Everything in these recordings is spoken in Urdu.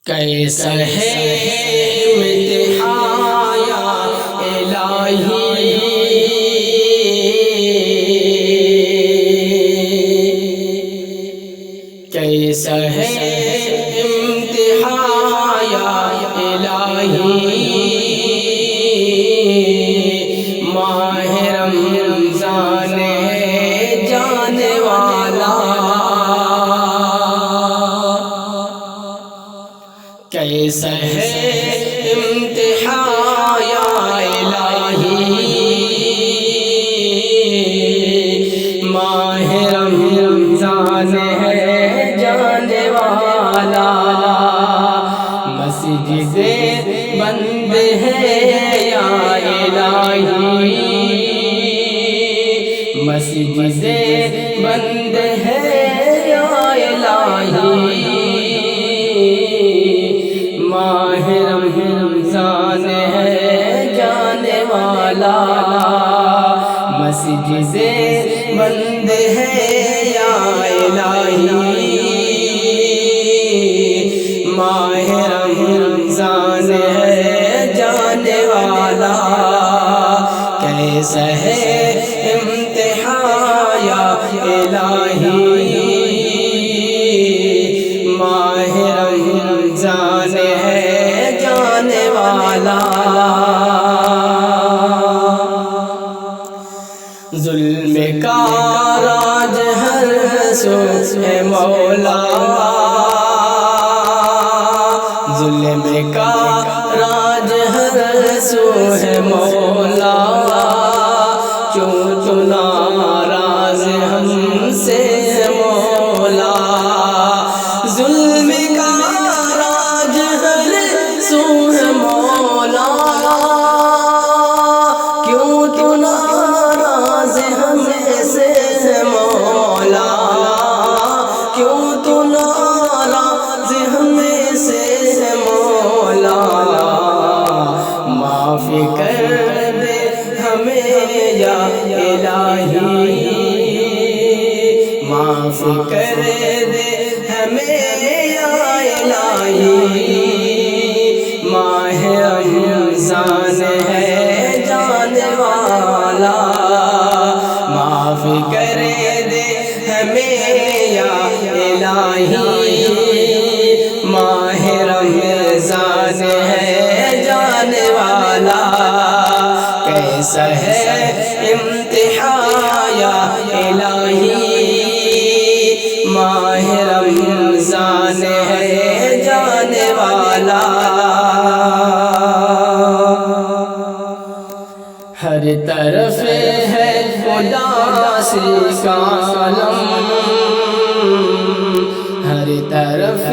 کیسا ہے امتحان یا الہی، کیسا ہے امتحان یا الہی، ماہ رمضان ہے جانے والا، کیسا ہے امتحان یا الہی، ماہ رمضان ہے جانے والا، مسجد بند ہے یا الہی، مسجد بند ہے یا الہی، ماہ رمضان ہے جانے والا، مسجد بند ہے یا الہی، ماہ رمضان ہے جانے والا، کیسا ہے امتحان یا الہی، ماہ رمضان ہے جانے والا، ظلم کا راج ہر سو ہے مولا، ظلم کا راج ہر سو ہے مولا، کیوں تو ناراض ہم سے مولا، ظلم کا راج ہر سو ہے مولا، کیوں تو ناراض ہم سے مولا، کیوں تو ناراض ہم سے مولا، معاف کر دے ہمیں یا الہی، معاف کر دے ہمیں یا الہی، ماہ رمضان ہے جانے والا، معاف کر دے ہمیں یا الہی، ماہ رمضان ہے جانے والا، کیسا ہے امتحان یا الہی، ماہ رمضان ہے جانے والا، ہر طرف ہے اداسی کا عالم، ہر طرف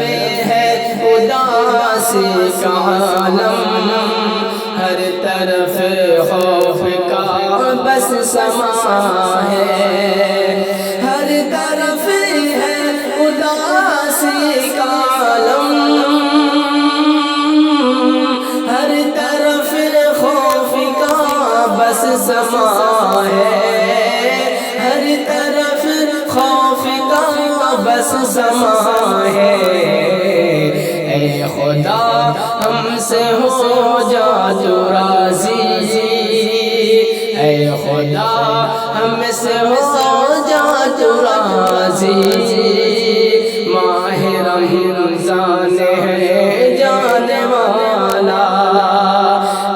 ہے اداسی کا عالم، ہر طرف خوف کا بس سما ہے، ہر طرف ہے اداسی کا عالم، ہر طرف خوف کا بس سما ہے، ہر طرف خوف کا بس سما ہے، اے خدا ہم سے ہو جا تو راضی، اے خدا ہم سے ہو جا تو راضی، ماہ رمضان ہے جانے والا،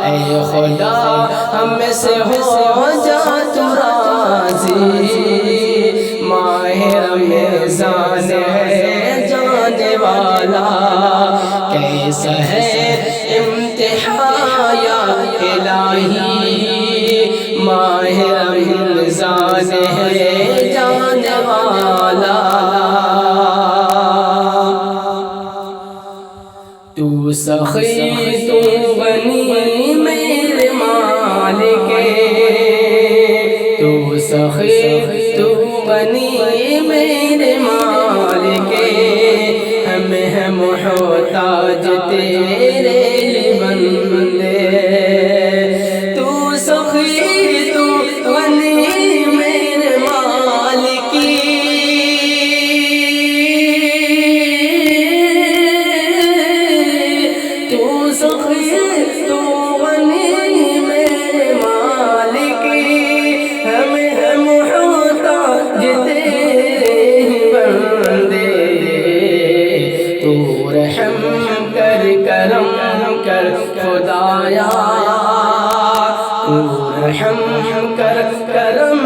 اے خدا ہم سے ہو جا تو راضی، ماہ رمضان ہے جانے والا، کیسا ہے امتحان یا الہی، ماہ رمضان ہے جانے والا، تو سخی تو غنی میرے مالک، تو سخی تو غنی میرے مالک، ہم ہیں محتاج تیرے بندے، تو سخی تو غنی میرے مالک، رحم کر کرم کر خدایا، تو رحم کر کرم